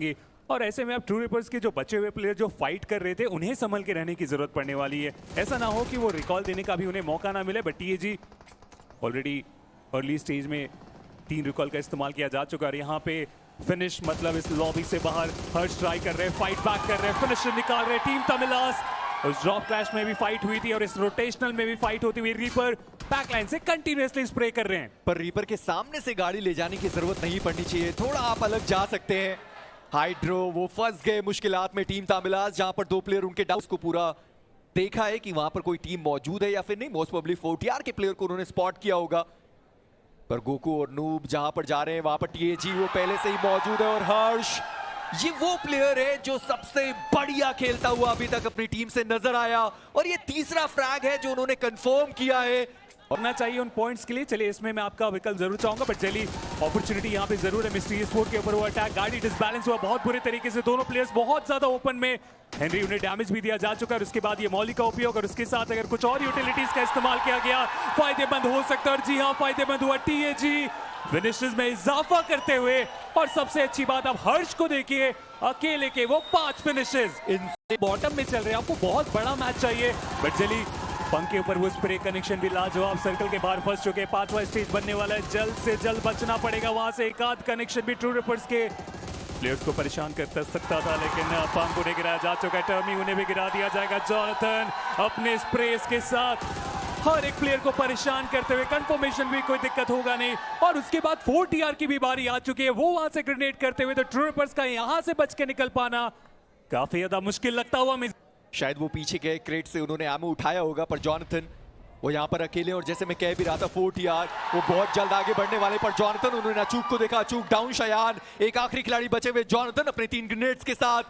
गे। और ऐसे में अब ट्रू रिपर्स के जो बचे हुए प्लेयर जो फाइट कर रहे थे उन्हें संभल के रहने की जरूरत पड़ने वाली है। ऐसा ना हो कि वो रिकॉल देने का भी उन्हें मौका ना मिले। But TAG already early stage में 3 रिकॉल का इस्तेमाल किया जा चुका है। यहाँ पे फिनिश मतलब इस लॉबी से बाहर हर्ष ट्राई कर रहे हैं, फाइट बैक कर रहे हैं, फिनिशर निकाल रहे हैं टीम तमिलास। उस ड्रॉप क्लैश में भी फाइट हुई थी और इस रोटेशनल में भी फाइट होती हुई रीपर बैकलाइन से कंटिन्यूअसली स्प्रे कर रहे हैं। पर रीपर के सामने से गाड़ी ले जाने की जरूरत नहीं पड़नी चाहिए, थोड़ा आप अलग जा सकते हैं। हाइड्रो वो फंस गए मुश्किलात में टीम तामिलास, जहां पर 2 प्लेयर उनके डाउस को पूरा देखा है कि वहां पर कोई टीम मौजूद है या फिर नहीं। मोस्ट प्रोबेबली 4TR के प्लेयर को उन्होंने स्पॉट किया होगा। पर गोकू और नूब जहां पर जा रहे हैं वहां पर टीएजी वो पहले से ही मौजूद है। और हर्ष ये वो प्लेयर है जो सबसे बढ़िया खेलता हुआ अभी तक अपनी टीम से नजर आया और ये तीसरा फ्रैग है जो उन्होंने कंफर्म किया है। करना चाहिए उन पॉइंट्स के लिए। चलिए इसमें मैं आपका विकल्प जरूर चाहूंगा, बट चलिए अपॉर्चुनिटी यहाँ पे जरूर है। मिस्टीरियस फोर्ट के ऊपर वो अटैक, गाड़ी डिसबैलेंस हुआ बहुत बुरे तरीके से, दोनों प्लेयर्स बहुत ज्यादा ओपन में। हेनरी उन्हें डैमेज भी दिया जा चुका है और उसके बाद ये मौली का उपयोग और उसके साथ अगर कुछ और यूटिलिटीज का इस्तेमाल किया गया फायदेमंद हो सकता है। और जी हाँ, फायदेमंद हुआ टीएजी फिनिशेस में इजाफा करते हुए। और सबसे अच्छी बात अब हर्ष को देखिए, अकेले के वो 5 फिनिशेस इन बॉटम में चल रहे हैं। आपको बहुत बड़ा मैच चाहिए, बट चलिए पंख के ऊपर वो स्प्रे कनेक्शन भी लाजवाब, सर्कल के बाहर फंस चुके। 5वां स्टेज बनने वाला है, जल्द से जल्द बचना पड़ेगा वहां से। एक आध कनेक्शन भी ट्रू रिपर्स के प्लेयर्स को परेशान कर सकता था, लेकिन पंख उन्हें गिराया जा चुका है। टर्मी उन्हें भी गिरा दिया जाएगा। जॉनथन अपने स्प्रेस के साथ हर एक प्लेयर को परेशान करते हुए, कंफर्मेशन भी कोई दिक्कत होगा नहीं। और उसके बाद 4TR की भी बारी आ चुकी है, वो वहां से ग्रेनेड करते हुए। तो ट्रू रिपर्स का यहां से बच के निकल पाना काफी ज्यादा मुश्किल लगता हुआ। शायद वो पीछे गए क्रेट से उन्होंने एमो उठाया होगा, पर जॉनथन वो यहाँ पर अकेले। और जैसे मैं कह भी रहा था 4TR वो बहुत जल्द आगे बढ़ने वाले, पर जॉनथन उन्होंने अचूक को देखा, अचूक डाउन। शयान एक आखिरी खिलाड़ी बचे हुए, जॉनथन अपने 3 ग्रेनेड्स के साथ।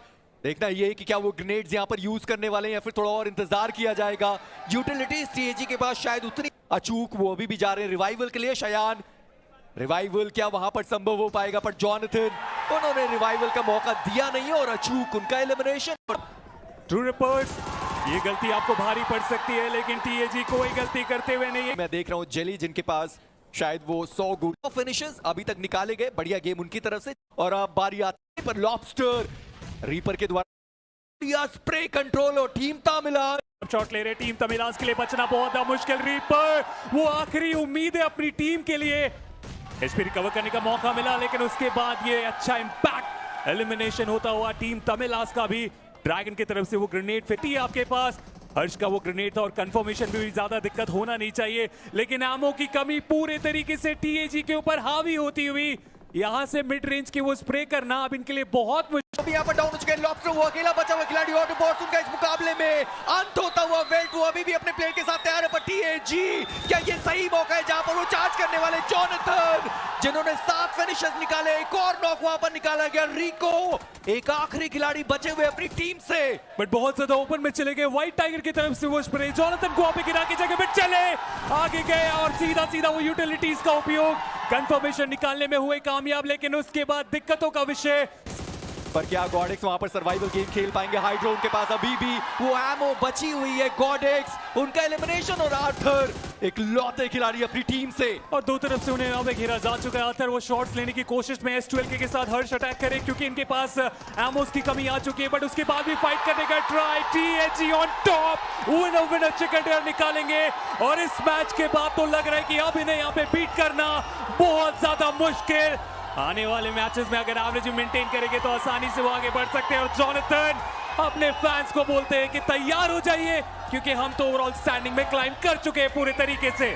देखना ये है कि क्या वो ग्रेनेड्स यहाँ पर यूज करने वाले हैं या फिर थोड़ा और इंतजार किया जाएगा। यूटिलिटीज टीएजी के पास शायद उतनी। अचूक वो अभी भी जा रहे हैं रिवाइवल के लिए। शयान रिवाइवल क्या वहां पर संभव हो पाएगा, पर जॉनथन उन्होंने रिवाइवल का मौका दिया नहीं और अचूक उनका एलिमिनेशन। ट्रू रिपर्स ये गलती आपको भारी पड़ सकती है, लेकिन टीएजी कोई गलती करते हुए नहीं है। मैं देख रहा हूं जेली जिनके पास शायद वो 100 गुड फिनिशेस अभी तक निकाले गए, बढ़िया गेम उनकी तरफ से। और अब बारी आती है पर लॉबस्टर रीपर के द्वारा स्प्रे कंट्रोल और टीम तामिलास शॉट ले रहे। टीम तमिलास के लिए बचना बहुत मुश्किल। रीपर वो आखिरी उम्मीद है अपनी टीम के लिए। एचपी रिकवर करने का मौका मिला, लेकिन उसके बाद ये अच्छा इंपैक्ट एलिमिनेशन होता हुआ टीम तमिलास का भी। ड्रैगन की तरफ से वो ग्रेनेड फिटी है आपके पास, हर्ष का वो ग्रेनेड था और कंफर्मेशन भी ज्यादा दिक्कत होना नहीं चाहिए। लेकिन एमो की कमी पूरे तरीके से टीएजी के ऊपर हावी होती हुई यहां से मिड रेंज की वो स्प्रे करना अब इनके लिए बहुत मुश्किल। अभी यहाँ पर डाउन हो चुके हैं लॉबस्टर, वो अकेला बचा हुआ खिलाड़ी और बॉस उनका इस मुकाबले में अंत होता हुआ। वेल्ट वो अभी भी अपने प्लेयर के साथ तैयार है, पर टीएजी क्या ये सही मौका है जहां पर वो चार्ज करने वाले जॉनथन जिन्होंने 7 फिनिशर्स निकाले, एक और नॉक वहां पर निकाला गया। रिको एक आखिरी खिलाड़ी बचे हुए अपनी टीम से, बट बहुत ज्यादा ओपन में चले गए। व्हाइट टाइगर की तरफ से वो स्प्रे जॉनथन को पे गिरा के जगह पे चले आगे गए और सीधा सीधा वो यूटिलिटीज का उपयोग कंफर्मेशन निकालने में हुए कामयाब। लेकिन उसके बाद दिक्कतों का विषय, पर क्या गॉडेक्स वहां पर सर्वाइवल गेम खेल पाएंगे? हाइड्रो उनके पास अभी भी वो एमो बची हुई है। गॉडेक्स उनका एलिमिनेशन और आर्थर एक लौते खिलाड़ी अपनी टीम से। और 2 तरफ से उन्हें अब घेरा जा चुका है। आर्थर वो शॉट्स लेने की कोशिश में S12 के साथ हर्ष अटैक करे, क्योंकि इनके पास एमोस की कमी आ चुकी है। बट उसके बाद भी फाइट करने का try, TAG on top, winner chicken dinner निकालेंगे। और इस मैच के बाद तो लग रहा है कि अब इन्हें यहाँ पे बीट करना बहुत ज्यादा मुश्किल। आने वाले मैचेस में अगर एवरेज मेंटेन करेंगे तो आसानी से वो आगे बढ़ सकते हैं। और जॉनथन अपने फैंस को बोलते हैं कि तैयार हो जाइए, क्योंकि हम तो ओवरऑल स्टैंडिंग में क्लाइंब कर चुके हैं पूरे तरीके से।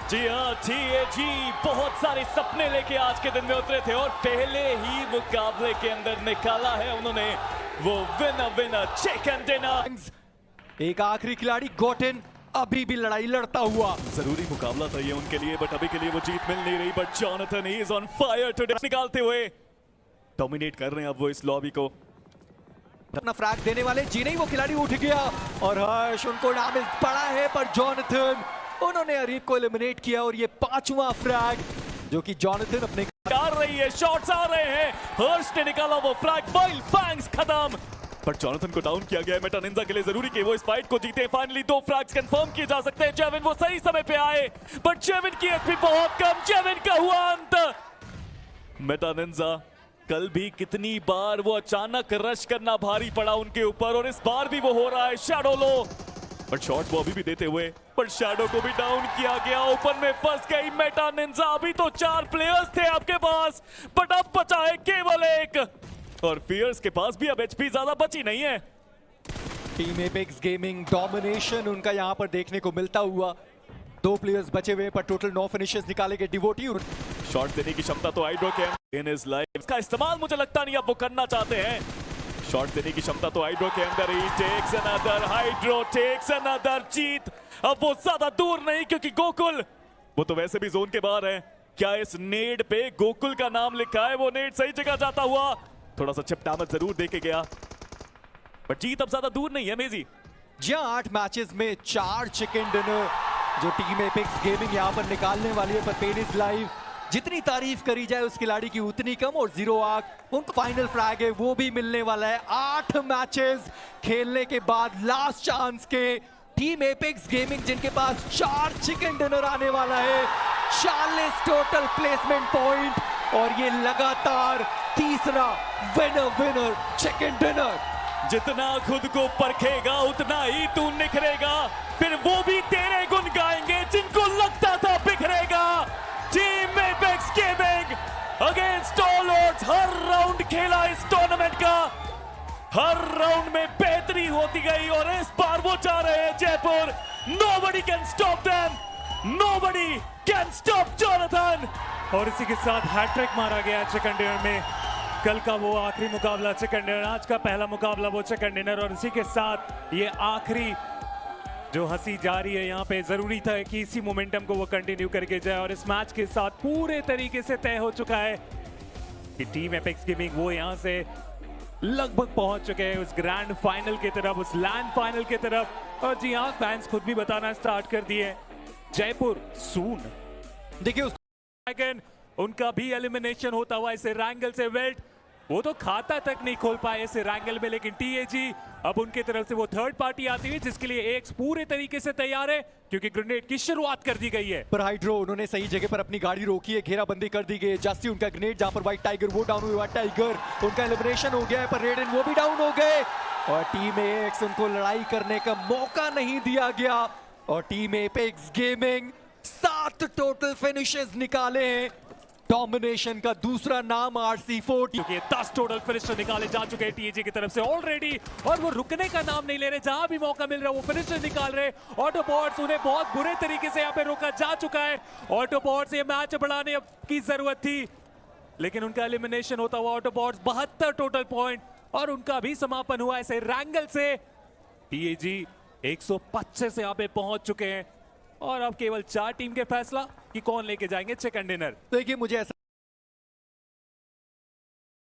जी हाँ, टीएजी बहुत सारे सपने लेके आज के दिन में उतरे थे और पहले ही मुकाबले के अंदर निकाला है उन्होंने वो विनर चिकन डिनर। एक आखिरी खिलाड़ी गॉटन अभी भी लड़ाई लड़ता हुआ। जरूरी मुकाबला था ये उनके लिए, बट अभी के लिए वो जीत मिल नहीं रही। But Jonathan is on fire today, निकालते हुए डोमिनेट कर रहे हैं अब वो इस लॉबी को। अपना फ्रैग देने वाले जी नहीं, वो खिलाड़ी उठ गया और हर्ष उनको डैमेज पड़ा है, पर जॉनथन उन्होंने अरीब को एलिमिनेट किया। और ये 5वां फ्रैग जो कि जॉनथन अपने कर रही है, शॉट्स आ रहे हैं, हर्ष ने निकाला वो फ्रैग, वाइल्ड फैंग्स खत्म। पर जॉनथन को डाउन किया गया है। मेटा निंजा के लिए जरूरी कि वो इस फाइट को जीते। फाइनली 2 फ्रैग्स कंफर्म किए जा सकते हैं। जेविन वो सही समय पे आए, बट जेविन की एचपी बहुत कम, जेविन का हुआ अंत। मेटा निंजा कल भी कितनी बार वो अचानक रश करना भारी पड़ा उनके ऊपर और इस बार भी वो हो रहा है। शैडो लो, बट शॉट्स वो अभी भी देते हुए, पर शैडो को भी डाउन किया गया। ओपन में फंस गई मेटा निंजा। अभी तो 4 प्लेयर्स थे आपके पास, बट अब बचा है केवल एक, और फियर्स के पास भी अब एचपी ज्यादा बची नहीं है। टीम एपेक्स गेमिंग डोमिनेशन उनका यहाँ पर देखने को मिलता हुआ। 2 प्लेयर्स बचे हुए पर टोटल 9 फिनिशेस निकाले गए डिवोटी। शॉट देने की क्षमता तो हाइड्रो के इन हिज लाइफ, इसका इस्तेमाल मुझे लगता नहीं अब वो करना चाहते हैं। शॉट देने की क्षमता तो हाइड्रो के अंदर ही। Takes another, hydro takes another. जीत अब वो ज्यादा दूर नहीं, क्योंकि गोकुल वो तो वैसे भी जोन के बाहर है। क्या इस नेड पे गोकुल का नाम लिखा है? वो नेड सही जगह जाता हुआ, थोड़ा सा चिप डैमेज जरूर देके गया, पर जीत अब ज्यादा दूर नहीं है। मेजी जी 8 मैचेस में 4 चिकन डिनर जो टीम एपेक्स गेमिंग यहाँ पर निकालने वाली है। पर पेन इज लाइव, जितनी तारीफ करी जाए उस खिलाड़ी की उतनी कम। और 0 आर्क उनको फाइनल फ्रैग है वो भी मिलने वाला है। 8 मैचेस खेलने के बाद लास्ट चांस के टीम एपेक्स गेमिंग, जिनके पास 4 चिकन डिनर आने वाला है, 40 टोटल प्लेसमेंट पॉइंट, और ये लगातार तीसरा विनर चिकन डिनर। जितना खुद को परखेगा उतना ही तू निखरेगा, फिर वो भी तेरे गुण गाएंगे जिनको लगता था बिखरेगा। Team Apex gaming against all odds हर राउंड खेला इस टूर्नामेंट का, हर राउंड में बेहतरी होती गई, और इस बार वो जा रहे हैं Jaipur. Nobody can stop them, nobody can stop Jonathan. और इसी के साथ हैट्रिक मारा गया चिकन डिनर में। कल का वो आखिरी मुकाबला चिकन डिनर, आज का पहला मुकाबला वो चिकन डिनर, और इसी के साथ ये आखिरी जो हंसी जारी है यहाँ पे, जरूरी था कि इसी मोमेंटम को वो कंटिन्यू करके जाए। और इस मैच के साथ पूरे तरीके से तय हो चुका है कि टीम एपेक्स गेमिंग वो यहाँ से लगभग पहुंच चुके हैं उस ग्रैंड फाइनल की तरफ, उस लैंड फाइनल की तरफ। और जी हाँ, फैंस खुद भी बताना स्टार्ट कर दिए, जयपुर सून। देखिए ड्रैगन उनका भी एलिमिनेशन होता हुआ इसे रैंगल से वेल्ट, वो तो खाता तक नहीं खोल पाए इसे रैंगल में, लेकिन टीएजी अब उनके तरफ से वो थर्ड पार्टी आती है, जिसके लिए एक्स पूरे तरीके से तैयार है, क्योंकि ग्रेनेड की शुरुआत कर दी गई है। पर हाइड्रो उन्होंने सही जगह पर अपनी गाड़ी रोकी है, घेराबंदी कर दी गई है। जस्टी उनका ग्रेनेड जहां पर व्हाइट टाइगर वो डाउन हुआ, टाइगर उनका एलिमिनेशन हो गया है, पर रेडन वो भी डाउन हो गए, और टीम एक्स उनको लड़ाई करने का मौका नहीं दिया गया। और team Apex gaming 7 total finishes निकाले हैं। डोमिनेशन का दूसरा नाम RC4, क्योंकि 10 टोटल फिनिशर निकाले जा चुके हैं टीएजी की तरफ से ऑलरेडी, और वो रुकने का नाम नहीं ले रहे। जहां भी मौका मिल रहा है वो फिनिशर निकाल रहे। ऑटोबॉट्स उन्हें बहुत बुरे तरीके से यहाँ पे रोका जा चुका है। ऑटोबॉट्स ये मैच बढ़ाने की जरूरत थी, लेकिन उनका एलिमिनेशन होता हुआ ऑटोबॉट्स 72 टोटल पॉइंट, और उनका भी समापन हुआ ऐसे रैंगल से। टीएजी 125 यहाँ पे पहुंच चुके हैं, और अब केवल 4 टीम के फैसला कि कौन लेके जाएंगे चिकन डिनर। देखिए मुझे ऐसा